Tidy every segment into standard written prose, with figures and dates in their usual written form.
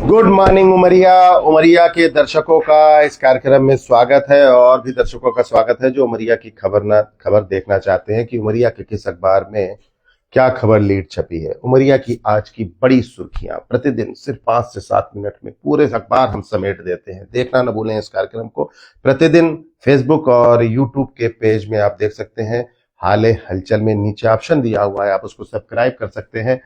Good morning Umaria. Umaria के दर्शकों का इस कार्यक्रम में स्वागत है और भी दर्शकों का स्वागत है जो उमरिया की खबर देखना चाहते हैं कि उमरिया के किस अखबार में क्या खबर लीड छपी है। उमरिया की आज की बड़ी सुर्खियां प्रतिदिन सिर्फ 5 से 7 मिनट में पूरे अखबार हम समेट देते हैं। देखना न भूलें इस कार्यक्रम को। प्रतिदिन फेसबुक और यूट्यूब के पेज में आप देख सकते हैं। हाले हलचल में नीचे ऑप्शन दिया हुआ है, आप उसको सब्सक्राइब कर सकते हैं।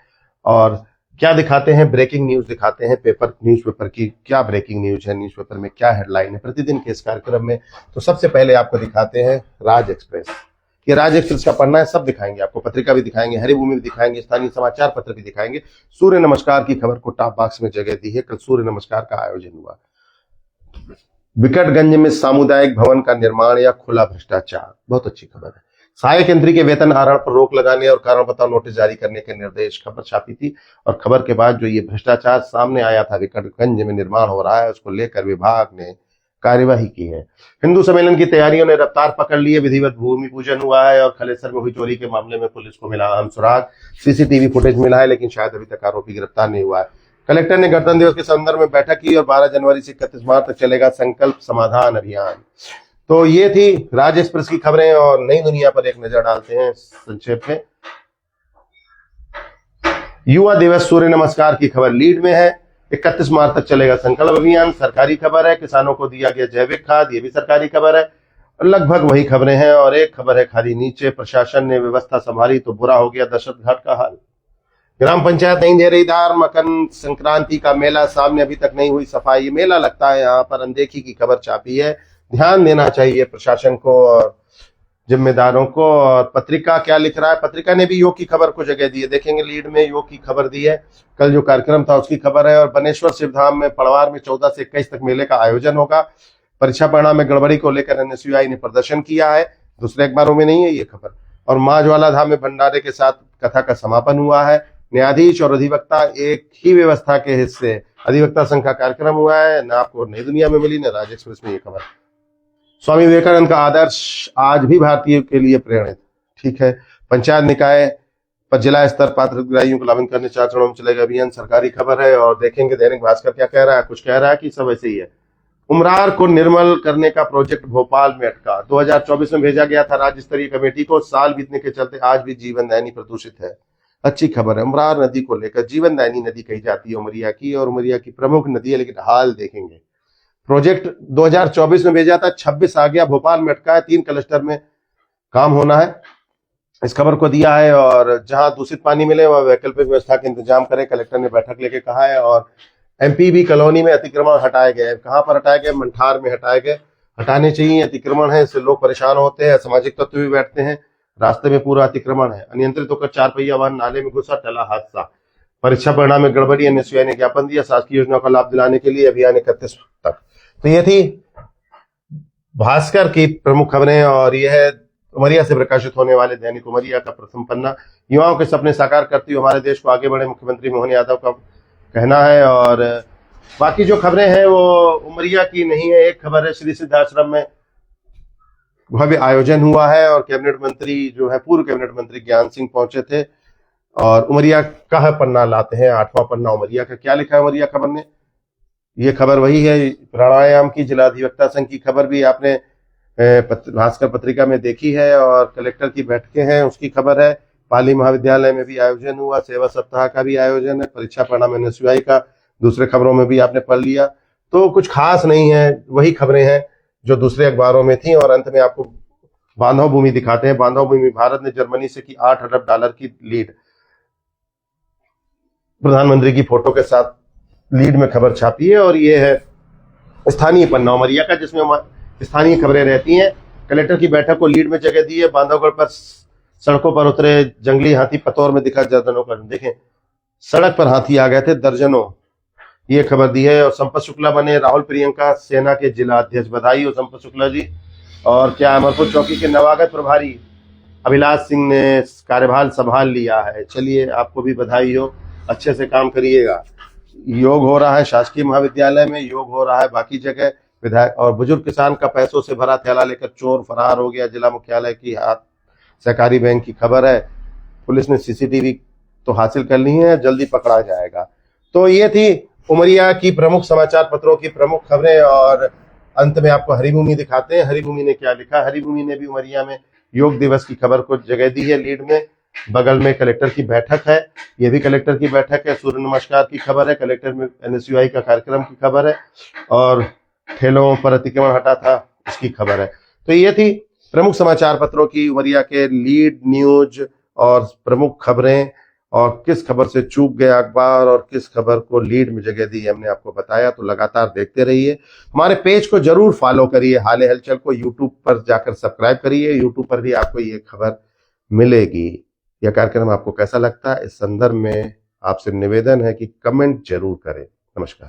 और क्या दिखाते हैं, ब्रेकिंग न्यूज दिखाते हैं। न्यूज़पेपर की क्या ब्रेकिंग न्यूज है, न्यूज़पेपर में क्या हेडलाइन है प्रतिदिन के इस कार्यक्रम में। तो सबसे पहले आपको दिखाते हैं राज एक्सप्रेस। ये राज एक्सप्रेस का पन्ना है, सब दिखाएंगे आपको। पत्रिका भी दिखाएंगे, हरिभूमि भी दिखाएंगे, स्थानीय समाचार पत्र भी दिखाएंगे। सूर्य नमस्कार की खबर को टॉप बॉक्स में जगह दी है। कल सूर्य नमस्कार का आयोजन हुआ। विकटगंज में सामुदायिक भवन का निर्माण या खुला भ्रष्टाचार, बहुत अच्छी खबर है। सहायक यंत्री के वेतन आहरण पर रोक लगाने और कारण बताओ नोटिस जारी करने के निर्देश, खबर छापी थी। और खबर के बाद जो ये भ्रष्टाचार सामने आया था, विकटगंज में निर्माण हो रहा है, उसको लेकर विभाग ने कार्यवाही की है। हिंदू सम्मेलन की तैयारियों ने रफ्तार पकड़ ली है। विधिवत भूमि पूजन हुआ है और खलेसर में हुई चोरी के मामले में पुलिस को मिला अहम सुराग। सीसीटीवी फुटेज मिला है, लेकिन शायद अभी तक आरोपी गिरफ्तार नहीं हुआ है। कलेक्टर ने गणतंत्र दिवस के संदर्भ में बैठक की और 12 जनवरी से 31 मार्च तक चलेगा संकल्प समाधान अभियान। तो ये थी राज एक्सप्रेस की खबरें और नई दुनिया पर एक नजर डालते हैं संक्षेप में। युवा दिवस सूर्य नमस्कार की खबर लीड में है। 31 मार्च तक चलेगा संकल्प अभियान, सरकारी खबर है। किसानों को दिया गया जैविक खाद, ये भी सरकारी खबर है। लगभग वही खबरें हैं। और एक खबर है खाली नीचे, प्रशासन ने व्यवस्था संभाली तो बुरा हो गया दशरथ घाट का हाल। ग्राम पंचायत नहीं दे रही धार। मकर संक्रांति का मेला सामने, अभी तक नहीं हुई सफाई। मेला लगता है यहाँ पर, अनदेखी की खबर छापी है। ध्यान देना चाहिए प्रशासन को और जिम्मेदारों को। और पत्रिका क्या लिख रहा है, पत्रिका ने भी योग की खबर को जगह दी है। देखेंगे लीड में योग की खबर दी है। कल जो कार्यक्रम था उसकी खबर है। और बनेश्वर शिवधाम में पड़वार में 14 से 21 तक मेले का आयोजन होगा। परीक्षा परिणाम में गड़बड़ी को लेकर एनएसयूआई ने प्रदर्शन किया है। दूसरे अखबारों में नहीं है ये खबर। और मां ज्वाला धाम में भंडारे के साथ कथा का समापन हुआ है। न्यायाधीश और अधिवक्ता एक ही व्यवस्था के हिस्से, अधिवक्ता संघ का कार्यक्रम हुआ है। न आपको नई दुनिया में मिली, न राज एक्सप्रेस में ये खबर। स्वामी विवेकानंद का आदर्श आज भी भारतीय के लिए प्रेरणित, ठीक है। पंचायत निकाय पर जिला स्तर पात्र हितग्राहियों को लाभान्वित करने 4 चरणों में चलेगा अभियान, सरकारी खबर है। और देखेंगे दैनिक भास्कर क्या कह रहा है, कुछ कह रहा है कि सब ऐसे ही है। उमरार को निर्मल करने का प्रोजेक्ट भोपाल में अटका। 2024 में भेजा गया था राज्य स्तरीय कमेटी को। साल बीतने के चलते आज भी जीवनदायिनी प्रदूषित है। अच्छी खबर है। उमरार नदी को लेकर, जीवनदायिनी नदी कही जाती है उमरिया की, और उमरिया की प्रमुख नदी है। लेकिन हाल देखेंगे, प्रोजेक्ट 2024 में भेजा था, 26 आ गया, भोपाल में अटका है। 3 क्लस्टर में काम होना है, इस खबर को दिया है। और जहां दूषित पानी मिले वह वैकल्पिक व्यवस्था के इंतजाम करें, कलेक्टर ने बैठक लेके कहा है। और एमपीबी कॉलोनी में अतिक्रमण हटाए गए। कहां पर हटाए गए, मंठार में हटाए गए। हटाने चाहिए, अतिक्रमण है, इससे लोग परेशान होते हैं, असामाजिक तत्व भी बैठते हैं। रास्ते में पूरा अतिक्रमण है। अनियंत्रित होकर 4 पहिया वाहन नाले में घुसा, टला हादसा। परीक्षा परिणाम में गड़बड़ी, एनएसयूआई ने ज्ञापन दिया। शासकीय योजनाओं का लाभ दिलाने के लिए अभियान 31 तक। तो ये थी भास्कर की प्रमुख खबरें। और यह है उमरिया से प्रकाशित होने वाले दैनिक उमरिया का प्रथम पन्ना। युवाओं के सपने साकार करती हुई हमारे देश को आगे बढ़े, मुख्यमंत्री मोहन यादव का कहना है। और बाकी जो खबरें हैं वो उमरिया की नहीं है। एक खबर है, श्री सिद्धाश्रम में भव्य आयोजन हुआ है और कैबिनेट मंत्री जो है, पूर्व कैबिनेट मंत्री ज्ञान सिंह पहुंचे थे। और उमरिया का पन्ना लाते हैं, 8वां पन्ना उमरिया का। क्या लिखा है उमरिया खबर ने, ये खबर वही है प्राणायाम की। जिला अधिवक्ता संघ की खबर भी आपने भास्कर पत्रिका में देखी है। और कलेक्टर की बैठकें हैं, उसकी खबर है। पाली महाविद्यालय में भी आयोजन हुआ, सेवा सप्ताह का भी आयोजन है। परीक्षा परिणाम एनएसयूआई का दूसरे खबरों में भी आपने पढ़ लिया। तो कुछ खास नहीं है, वही खबरें हैं जो दूसरे अखबारों में थी। और अंत में आपको बांधव भूमि दिखाते हैं। बांधव भूमि, भारत ने जर्मनी से की $8 अरब की लीड। प्रधानमंत्री की फोटो के साथ लीड में खबर छापी है। और ये है स्थानीय पन्ना उमरिया का, जिसमें स्थानीय खबरें रहती हैं। कलेक्टर की बैठक को लीड में जगह दी है। बांधवगढ़ पर सड़कों पर उतरे जंगली हाथी, पतौर में दिखा दर्जनों का। देखें, सड़क पर हाथी आ गए थे दर्जनों, ये खबर दी है। और संपत शुक्ला बने राहुल प्रियंका सेना के जिला अध्यक्ष, बधाई हो संपत शुक्ला जी। और क्या अमरपुर चौकी के नवागत प्रभारी अभिलाष सिंह ने कार्यभार संभाल लिया है। चलिए, आपको भी बधाई हो, अच्छे से काम करिएगा। योग हो रहा है शासकीय महाविद्यालय में, योग हो रहा है बाकी जगह। विधायक और बुजुर्ग किसान का पैसों से भरा थैला लेकर चोर फरार हो गया। जिला मुख्यालय की हाथ सहकारी बैंक की खबर है। पुलिस ने सीसीटीवी तो हासिल कर ली है, जल्दी पकड़ा जाएगा। तो ये थी उमरिया की प्रमुख समाचार पत्रों की प्रमुख खबरें और अंत में आपको हरिभूमि दिखाते हैं। हरिभूमि ने क्या लिखा? हरिभूमि ने भी उमरिया में योग दिवस की खबर को जगह दी है लीड में। बगल में कलेक्टर की बैठक है, ये भी कलेक्टर की बैठक है। सूर्य नमस्कार की खबर है, कलेक्टर में एनएसयूआई का कार्यक्रम की खबर है और ठेलों पर अतिक्रमण हटा था इसकी खबर है। तो ये थी प्रमुख समाचार पत्रों की उमरिया के लीड न्यूज और प्रमुख खबरें, और किस खबर से चूक गया अखबार और किस खबर को लीड में जगह दी हमने आपको बताया। तो लगातार देखते रहिए, हमारे पेज को जरूर फॉलो करिए, हाल हलचल को यूट्यूब पर जाकर सब्सक्राइब करिए, यूट्यूब पर भी आपको ये खबर मिलेगी। यह कार्यक्रम आपको कैसा लगता है, इस संदर्भ में आपसे निवेदन है कि कमेंट जरूर करें। नमस्कार।